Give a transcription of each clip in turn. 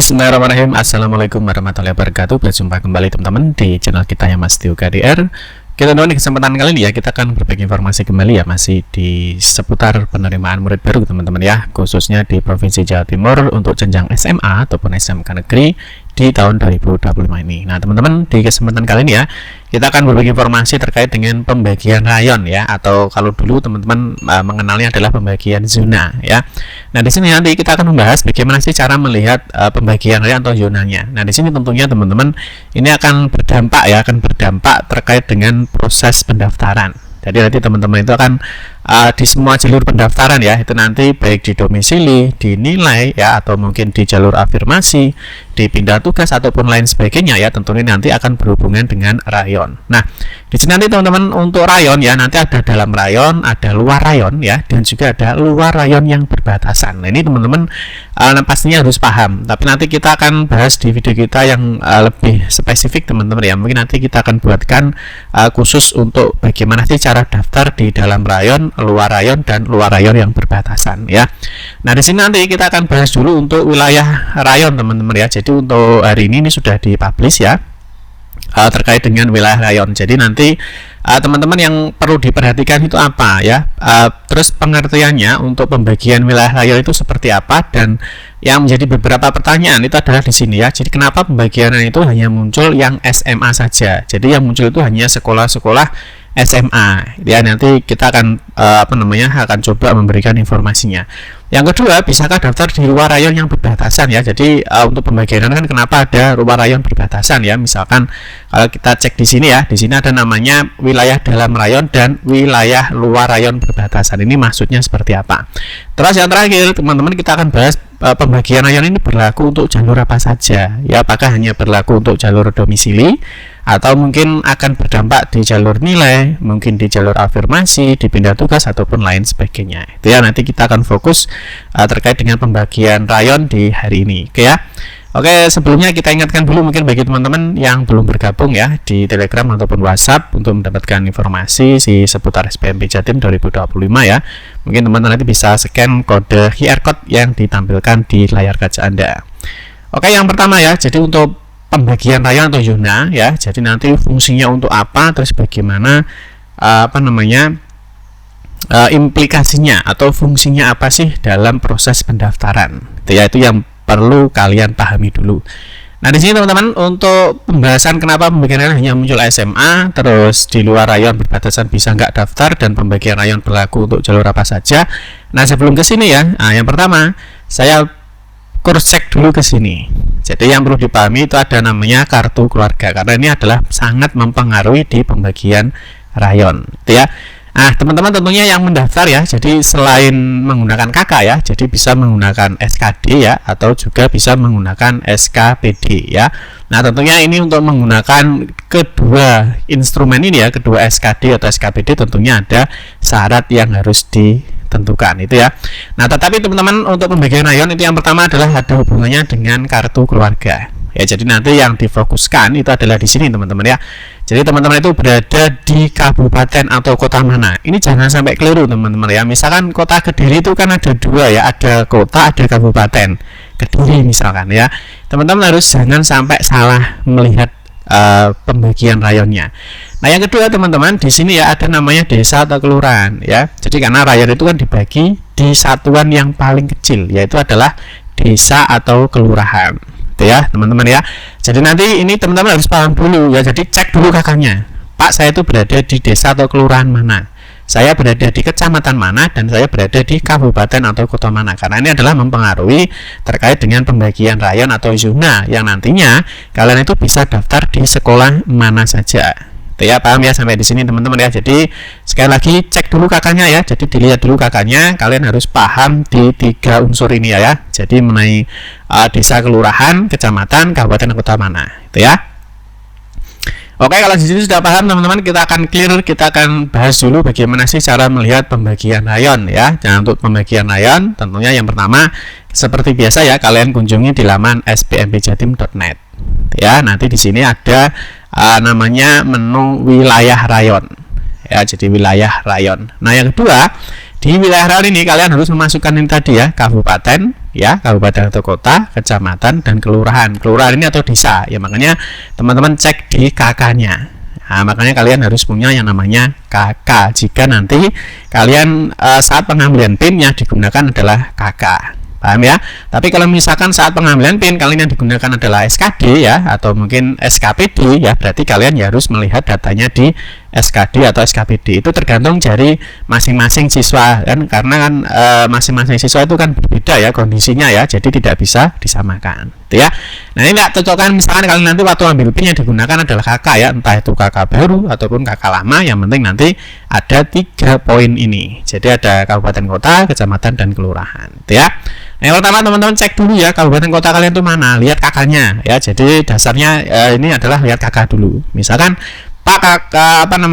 Bismillahirrahmanirrahim. Assalamualaikum warahmatullahi wabarakatuh. Berjumpa kembali teman-teman di channel kita yang Mas Tio KDR. Kita di kesempatan kali ini ya, kita akan berbagi informasi kembali ya, masih di seputar penerimaan murid baru teman-teman ya, khususnya di Provinsi Jawa Timur untuk jenjang SMA ataupun SMK negeri di tahun 2025 ini. Nah teman-teman, di kesempatan kali ini ya, kita akan berbagi informasi terkait dengan pembagian rayon ya, atau kalau dulu teman-teman mengenalnya adalah pembagian zona ya. Nah di sini nanti kita akan membahas bagaimana sih cara melihat pembagian rayon atau zonanya. Nah di sini tentunya teman-teman ini akan berdampak ya, terkait dengan proses pendaftaran. Jadi nanti teman-teman itu akan di semua jalur pendaftaran ya, itu nanti baik di domisili, dinilai ya, atau mungkin di jalur afirmasi, di pindah tugas ataupun lain sebagainya ya, tentunya nanti akan berhubungan dengan rayon. Nah, di sini nanti teman-teman untuk rayon ya, nanti ada dalam rayon, ada luar rayon ya, dan juga ada luar rayon yang berbatasan. Nah, ini teman-teman pastinya harus paham. Tapi nanti kita akan bahas di video kita yang lebih spesifik teman-teman ya. Mungkin nanti kita akan buatkan khusus untuk bagaimana sih cara daftar di dalam rayon, luar rayon, dan luar rayon yang berbatasan ya. Nah di sini nanti kita akan bahas dulu untuk wilayah rayon teman-teman ya. Jadi untuk hari ini sudah dipublish ya terkait dengan wilayah rayon. Jadi nanti teman-teman yang perlu diperhatikan itu apa ya, terus pengertiannya untuk pembagian wilayah rayon itu seperti apa, dan yang menjadi beberapa pertanyaan itu adalah di sini ya. Jadi kenapa pembagiannya itu hanya muncul yang SMA saja? Jadi yang muncul itu hanya sekolah-sekolah SMA ya. Nanti kita akan akan coba memberikan informasinya. Yang kedua, bisakah daftar di luar rayon yang berbatasan ya. Jadi untuk pembagian kan kenapa ada luar rayon berbatasan ya. Misalkan kalau kita cek di sini ya, di sini ada namanya wilayah dalam rayon dan wilayah luar rayon berbatasan. Ini maksudnya seperti apa? Terus yang terakhir teman-teman, kita akan bahas pembagian rayon ini berlaku untuk jalur apa saja ya. Apakah hanya berlaku untuk jalur domisili, atau mungkin akan berdampak di jalur nilai, mungkin di jalur afirmasi, di pindah tugas ataupun lain sebagainya. Itu ya, nanti kita akan fokus terkait dengan pembagian rayon di hari ini. Oke ya. Oke, sebelumnya kita ingatkan dulu mungkin bagi teman-teman yang belum bergabung ya di Telegram ataupun WhatsApp untuk mendapatkan informasi seputar SBMP Jatim 2025 ya. Mungkin teman-teman nanti bisa scan kode QR code yang ditampilkan di layar kaca Anda. Oke, yang pertama ya, jadi untuk pembagian rayon atau zona ya. Jadi nanti fungsinya untuk apa, terus bagaimana implikasinya atau fungsinya apa sih dalam proses pendaftaran. Itu yang perlu kalian pahami dulu. Nah di sini teman-teman, untuk pembahasan kenapa pembagian rayon hanya muncul SMA, terus di luar rayon berbatasan bisa nggak daftar, dan pembagian rayon berlaku untuk jalur apa saja. Nah sebelum ke sini ya, yang pertama saya cross check dulu ke sini. Jadi yang perlu dipahami itu ada namanya kartu keluarga, karena ini adalah sangat mempengaruhi di pembagian rayon, gitu ya. Nah teman-teman tentunya yang mendaftar ya, jadi selain menggunakan KK ya, jadi bisa menggunakan SKD ya, atau juga bisa menggunakan SKPD ya. Nah tentunya ini untuk menggunakan kedua instrumen ini ya, kedua SKD atau SKPD, tentunya ada syarat yang harus ditentukan itu ya. Nah tetapi teman-teman, untuk pembagian rayon itu yang pertama adalah ada hubungannya dengan kartu keluarga ya. Jadi nanti yang difokuskan itu adalah di sini teman-teman ya. Jadi teman-teman itu berada di kabupaten atau kota mana. Ini jangan sampai keliru teman-teman ya. Misalkan kota Kediri itu kan ada dua ya, ada kota, ada kabupaten. Kediri misalkan ya, teman-teman harus jangan sampai salah melihat pembagian rayonnya. Nah yang kedua teman-teman, di sini ya ada namanya desa atau kelurahan ya. Jadi karena rayon itu kan dibagi di satuan yang paling kecil, yaitu adalah desa atau kelurahan. Itu ya teman-teman ya. Jadi nanti ini teman-teman harus paham dulu ya. Jadi cek dulu kakaknya, Pak saya itu berada di desa atau kelurahan mana, saya berada di kecamatan mana, dan saya berada di kabupaten atau kota mana. Karena ini adalah mempengaruhi terkait dengan pembagian rayon atau zona yang nantinya kalian itu bisa daftar di sekolah mana saja. Itu ya, paham ya sampai di sini teman-teman ya. Jadi sekali lagi cek dulu kakaknya ya. Jadi dilihat dulu kakaknya, kalian harus paham di tiga unsur ini ya. Jadi mengenai desa, kelurahan, kecamatan, kabupaten, kota mana. Itu ya. Oke, kalau di sini sudah paham teman-teman, kita akan clear, kita akan bahas dulu bagaimana sih cara melihat pembagian rayon ya. Nah, untuk pembagian rayon tentunya yang pertama seperti biasa ya, kalian kunjungi di laman sbmpjatim.net. Ya, nanti di sini ada namanya menu wilayah rayon. Ya, jadi wilayah rayon. Nah, yang kedua, di wilayah rayon ini kalian harus memasukkan ini tadi ya, kabupaten, ya, kabupaten atau kota, kecamatan, dan kelurahan. Kelurahan ini atau desa, ya makanya teman-teman cek di KK-nya. Nah, makanya kalian harus punya yang namanya KK jika nanti kalian saat pengambilan PIN yang digunakan adalah KK. Paham ya? Tapi kalau misalkan saat pengambilan PIN kalian yang digunakan adalah SKD ya, atau mungkin SKPD ya, berarti kalian ya harus melihat datanya di SKD atau SKPD. Itu tergantung dari masing-masing siswa kan, karena kan masing-masing siswa itu kan berbeda ya kondisinya ya, jadi tidak bisa disamakan gitu ya. Nah, ini nggak cocokkan misalkan kalian nanti waktu ambil PIN yang digunakan adalah KK ya, entah itu KK baru ataupun KK lama, yang penting nanti ada 3 poin ini. Jadi ada kabupaten kota, kecamatan, dan kelurahan gitu ya. Yang pertama teman-teman cek dulu ya kabupaten kota kalian itu mana, lihat KK-nya ya. Jadi dasarnya ini adalah lihat KK dulu. Misalkan Pak kabupaten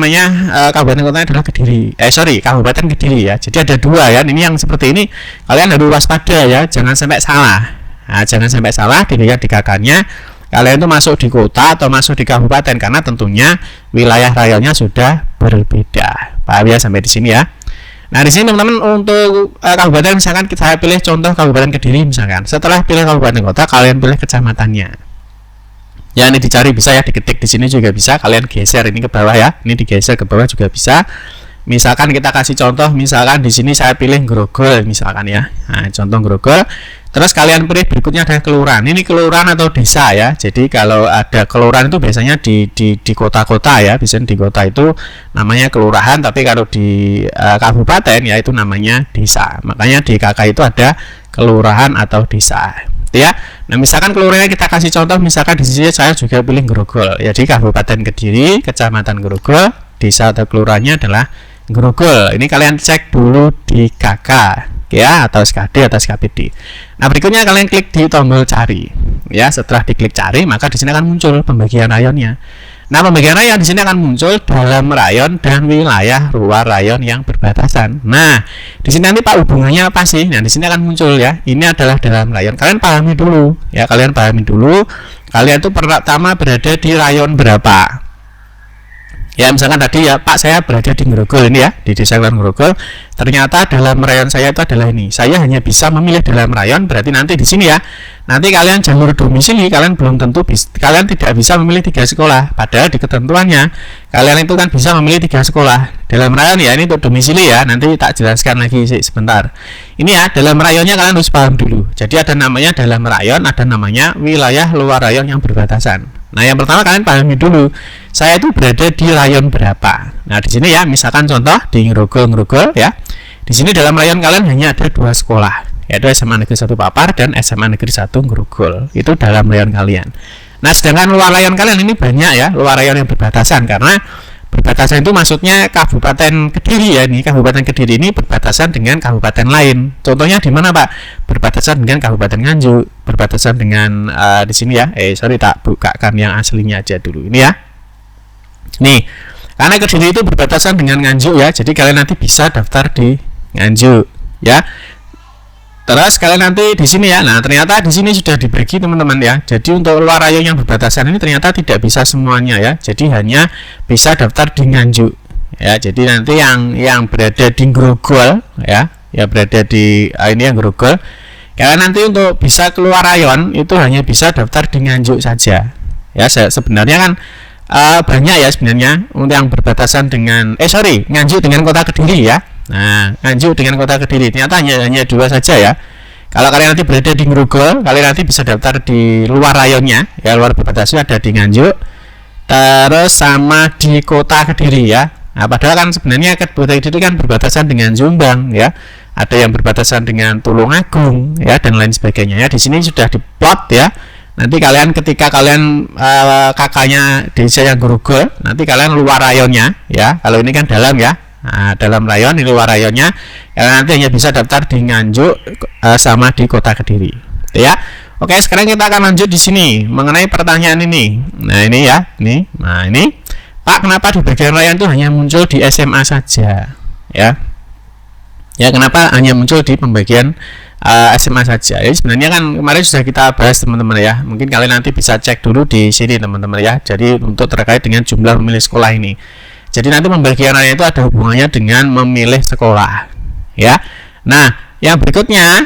kotanya adalah Kediri. Kabupaten Kediri ya. Jadi ada 2 ya. Ini yang seperti ini kalian harus waspada ya, jangan sampai salah. Nah, jangan sampai salah dilihat di KK-nya. Kalian itu masuk di kota atau masuk di kabupaten, karena tentunya wilayah rayonnya sudah berbeda. Paham ya sampai di sini ya. Nah, di sini teman-teman untuk kabupaten misalkan saya pilih contoh Kabupaten Kediri misalkan. Setelah pilih kabupaten kota, kalian pilih kecamatannya. Ya, ini dicari bisa ya, diketik di sini juga bisa. Kalian geser ini ke bawah ya. Ini digeser ke bawah juga bisa. Misalkan kita kasih contoh, misalkan di sini saya pilih Grogol misalkan ya. Nah, contoh Grogol. Terus kalian pilih berikutnya ada kelurahan. Ini kelurahan atau desa ya. Jadi kalau ada kelurahan itu biasanya di kota-kota ya. Biasanya di kota itu namanya kelurahan, tapi kalau di kabupaten ya itu namanya desa. Makanya di KK itu ada kelurahan atau desa. Ya. Nah, misalkan kelurahannya kita kasih contoh, misalkan di sini saya juga pilih Grogol. Ya, di Kabupaten Kediri, Kecamatan Grogol, desa atau kelurahannya adalah Grogol. Ini kalian cek dulu di KK ya, atau SKD atau SKPD. Nah, berikutnya kalian klik di tombol cari. Ya, setelah diklik cari, maka di sini akan muncul pembagian rayonnya. Nah, pembagian rayon di sini akan muncul dalam rayon dan wilayah luar rayon yang berbatasan. Nah, di sini nanti Pak hubungannya apa sih? Nah, di sini akan muncul ya. Ini adalah dalam rayon. Kalian pahami dulu ya, kalian pahami dulu. Kalian itu pertama berada di rayon berapa? Ya, misalkan tadi ya Pak saya berada di Grogol ini ya, di desa Grogol. Ternyata dalam rayon saya itu adalah ini. Saya hanya bisa memilih dalam rayon, berarti nanti di sini ya. Nanti kalian jalur domisili kalian belum tentu kalian tidak bisa memilih 3 sekolah. Padahal di ketentuannya kalian itu kan bisa memilih 3 sekolah. Dalam rayon ya, ini untuk domisili ya. Nanti tak jelaskan lagi sebentar. Ini ya, dalam rayonnya kalian harus paham dulu. Jadi ada namanya dalam rayon, ada namanya wilayah luar rayon yang berbatasan. Nah, yang pertama kalian pahami dulu, saya itu berada di rayon berapa. Nah, di sini ya, misalkan contoh di Grogol ya. Di sini dalam rayon kalian hanya ada 2 sekolah, yaitu SMA Negeri 1 Papar dan SMA Negeri 1 Grogol. Itu dalam rayon kalian. Nah, sedangkan luar rayon kalian ini banyak ya, luar rayon yang berbatasan, karena berbatasan itu maksudnya Kabupaten Kediri ya. Ini Kabupaten Kediri ini berbatasan dengan kabupaten lain. Contohnya di mana, Pak? Berbatasan dengan Kabupaten Nganjuk, berbatasan dengan di sini ya. Tak bukakan yang aslinya aja dulu. Ini ya. Nih, karena Kediri itu berbatasan dengan Nganjuk ya. Jadi kalian nanti bisa daftar di Nganjuk ya. Terus kalian nanti di sini ya. Nah, ternyata di sini sudah dibagi teman-teman ya. Jadi untuk luar rayon yang berbatasan ini ternyata tidak bisa semuanya ya. Jadi hanya bisa daftar di Nganjuk ya. Jadi nanti yang berada di Grogol ya, berada di ini yang Grogol. Kalian nanti untuk bisa keluar rayon itu hanya bisa daftar di Nganjuk saja. Ya, sebenarnya kan banyak ya sebenarnya untuk yang berbatasan dengan Nganjuk dengan kota Kediri ya. Nah, Nganjuk dengan kota Kediri ternyata hanya 2 saja ya. Kalau kalian nanti berada di Grogol, kalian nanti bisa daftar di luar rayonnya ya, luar berbatasan ada di Nganjuk, terus sama di kota Kediri ya. Nah, padahal kan sebenarnya kota Kediri kan berbatasan dengan Jombang ya. Ada yang berbatasan dengan Tulungagung ya, dan lain sebagainya ya. Di sini sudah diplot ya. Nanti kalian ketika kalian kakaknya desa yang Grogol, nanti kalian luar rayonnya ya. Kalau ini kan dalam ya. Nah, dalam rayon, ini luar rayonnya, kalian nanti hanya bisa daftar di Nganjuk sama di kota Kediri ya. Oke, sekarang kita akan lanjut di sini mengenai pertanyaan ini. Nah, ini ya, nah ini Pak, kenapa di bagian rayon itu hanya muncul di SMA saja ya? Ya, kenapa hanya muncul di pembagian SMA saja? Jadi sebenarnya kan kemarin sudah kita bahas teman-teman ya. Mungkin kalian nanti bisa cek dulu di sini teman-teman ya. Jadi untuk terkait dengan jumlah pemilih sekolah ini. Jadi nanti pembagian rayon itu ada hubungannya dengan memilih sekolah ya. Nah, yang berikutnya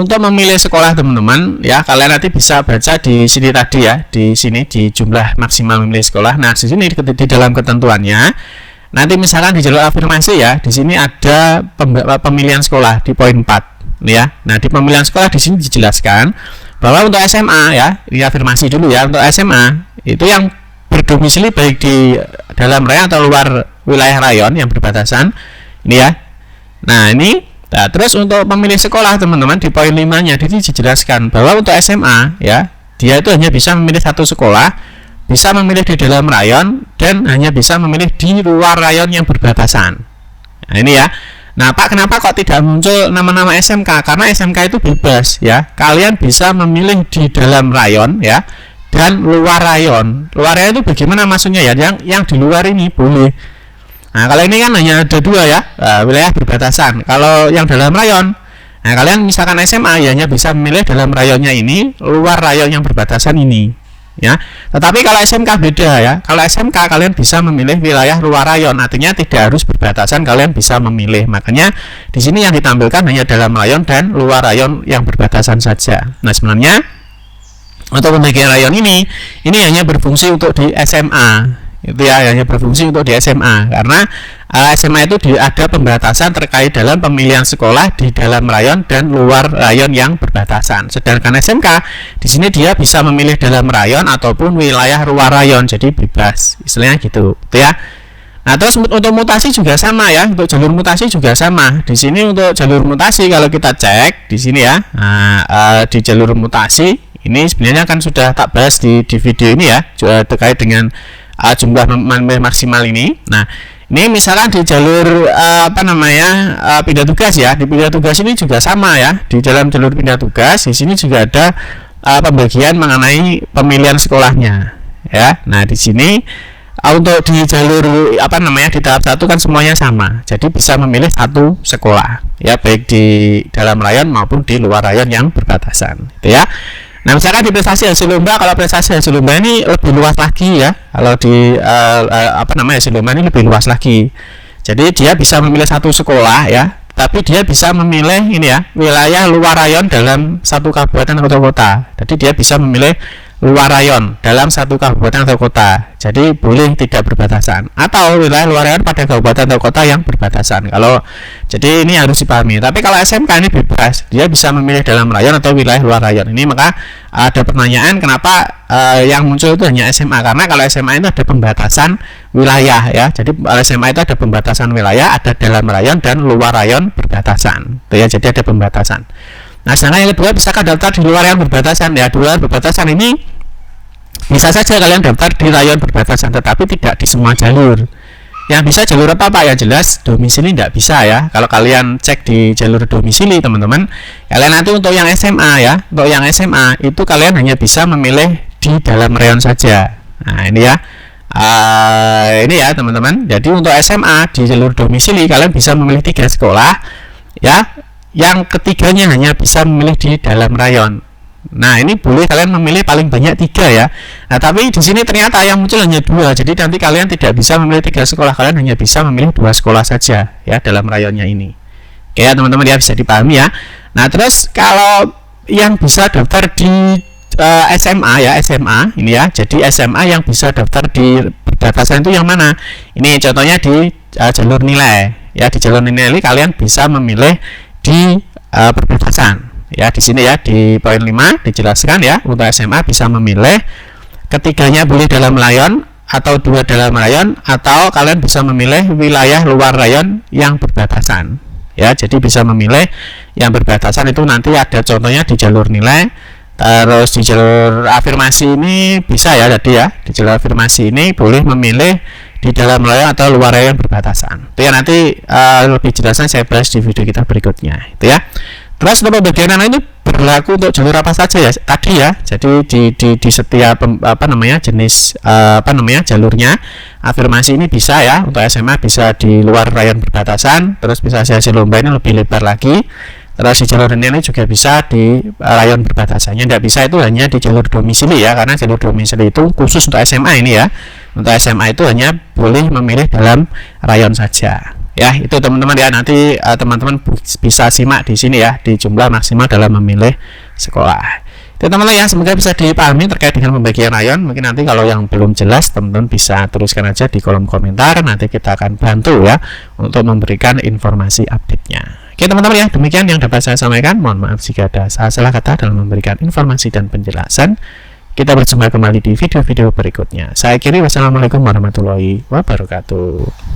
untuk memilih sekolah teman-teman ya, kalian nanti bisa baca di sini tadi ya, di sini di jumlah maksimal memilih sekolah. Nah, di sini di dalam ketentuannya nanti misalkan di jalur afirmasi ya, di sini ada pemilihan sekolah di poin 4 ya. Nah, di pemilihan sekolah di sini dijelaskan bahwa untuk SMA ya, di afirmasi dulu ya, untuk SMA itu yang berdomisili baik di dalam rayon atau luar wilayah rayon yang berbatasan ini ya. Nah, terus untuk pemilih sekolah teman-teman di poin 5-nya dijelaskan bahwa untuk SMA ya, dia itu hanya bisa memilih satu sekolah, bisa memilih di dalam rayon dan hanya bisa memilih di luar rayon yang berbatasan. Nah, ini ya. Nah, Pak, kenapa kok tidak muncul nama-nama SMK? Karena SMK itu bebas ya. Kalian bisa memilih di dalam rayon ya dan luar rayon. Luar rayon itu bagaimana maksudnya ya? Yang di luar ini boleh. Nah, kalau ini kan hanya ada 2 ya, wilayah berbatasan. Kalau yang dalam rayon, nah kalian misalkan SMA ya hanya bisa memilih dalam rayonnya ini, luar rayon yang berbatasan ini, ya. Tetapi kalau SMK beda ya. Kalau SMK kalian bisa memilih wilayah luar rayon, artinya tidak harus berbatasan, kalian bisa memilih. Makanya di sini yang ditampilkan hanya dalam rayon dan luar rayon yang berbatasan saja. Nah, sebenarnya untuk pembagian rayon ini hanya berfungsi untuk di SMA. Itu ya, hanya berfungsi untuk di SMA karena SMA itu ada pembatasan terkait dalam pemilihan sekolah di dalam rayon dan luar rayon yang berbatasan. Sedangkan SMK di sini dia bisa memilih dalam rayon ataupun wilayah luar rayon, jadi bebas istilahnya gitu ya. Nah, terus untuk mutasi juga sama ya, untuk jalur mutasi juga sama. Di sini untuk jalur mutasi kalau kita cek di sini ya, di jalur mutasi ini sebenarnya kan sudah tak bahas di video ini ya, terkait dengan jumlah maksimal ini. Nah, ini misalkan di jalur pindah tugas ya, di pindah tugas ini juga sama ya. Di dalam jalur pindah tugas di sini juga ada pembagian mengenai pemilihan sekolahnya ya. Nah, di sini untuk di jalur di tahap 1 kan semuanya sama. Jadi bisa memilih satu sekolah ya, baik di dalam rayon maupun di luar rayon yang berbatasan gitu ya. Nah, misalkan di prestasi hasil lomba, kalau prestasi hasil lomba ini lebih luas lagi ya. Kalau di hasil lomba ini lebih luas lagi. Jadi dia bisa memilih satu sekolah ya, tapi dia bisa memilih ini ya, wilayah luar rayon dalam satu kabupaten atau kota. Jadi dia bisa memilih luar rayon dalam satu kabupaten atau kota. Jadi boleh tidak berbatasan, atau wilayah luar rayon pada kabupaten atau kota yang berbatasan. Jadi ini harus dipahami. Tapi kalau SMK ini bebas, dia bisa memilih dalam rayon atau wilayah luar rayon. Ini maka ada pertanyaan kenapa yang muncul itu hanya SMA, karena kalau SMA itu ada pembatasan wilayah ya. Jadi SMA itu ada pembatasan wilayah, ada dalam rayon dan luar rayon berbatasan. Itu ya, jadi ada pembatasan. Nah, sedangkan yang kedua misalkan daftar di luar yang berbatasan ya. Di luar berbatasan ini bisa saja kalian daftar di rayon berbatasan, tetapi tidak di semua jalur. Yang bisa jalur apa Pak? Yang jelas domisili tidak bisa ya. Kalau kalian cek di jalur domisili teman-teman, kalian nanti untuk yang SMA ya, untuk yang SMA itu kalian hanya bisa memilih di dalam rayon saja. Nah, ini ya. Ini ya teman-teman. Jadi untuk SMA di jalur domisili kalian bisa memilih 3 sekolah ya. Yang ketiganya hanya bisa memilih di dalam rayon. Nah, ini boleh kalian memilih paling banyak 3 ya. Nah, tapi di sini ternyata yang muncul hanya 2. Jadi nanti kalian tidak bisa memilih 3 sekolah, kalian hanya bisa memilih 2 sekolah saja ya dalam rayonnya ini. Oke ya teman-teman ya, bisa dipahami ya. Nah, terus kalau yang bisa daftar di SMA ya, SMA ini ya. Jadi SMA yang bisa daftar di perbatasan itu yang mana? Ini contohnya di jalur nilai ya. Di jalur nilai kalian bisa memilih di perbatasan ya. Di sini ya di poin 5 dijelaskan ya, untuk SMA bisa memilih ketiganya boleh dalam rayon atau 2 dalam rayon, atau kalian bisa memilih wilayah luar rayon yang berbatasan ya. Jadi bisa memilih yang berbatasan itu nanti ada contohnya di jalur nilai. Terus di jalur afirmasi ini bisa ya, tadi ya di jalur afirmasi ini boleh memilih di dalam rayon atau luar rayon berbatasan. Itu ya, nanti lebih jelasnya saya bahas di video kita berikutnya itu ya. Terus untuk pembagian ini berlaku untuk jalur apa saja ya tadi ya. Jadi di setiap jenis jalurnya afirmasi ini bisa ya. Untuk SMA bisa di luar rayon berbatasan, terus bisa hasil lomba ini lebih lebar lagi. Terus di jalur ini juga bisa di rayon berbatasannya. Tidak bisa itu hanya di jalur domisili ya, karena jalur domisili itu khusus untuk SMA ini ya. Untuk SMA itu hanya boleh memilih dalam rayon saja Ya, itu teman-teman ya. Nanti teman-teman bisa simak di sini ya, di jumlah maksimal dalam memilih sekolah. Itu teman-teman ya, semoga bisa dipahami terkait dengan pembagian rayon. Mungkin nanti kalau yang belum jelas teman-teman bisa teruskan aja di kolom komentar. Nanti kita akan bantu ya untuk memberikan informasi update-nya. Oke teman-teman ya, demikian yang dapat saya sampaikan. Mohon maaf jika ada salah kata dalam memberikan informasi dan penjelasan. Kita berjumpa kembali di video-video berikutnya. Saya akhiri, wassalamualaikum warahmatullahi wabarakatuh.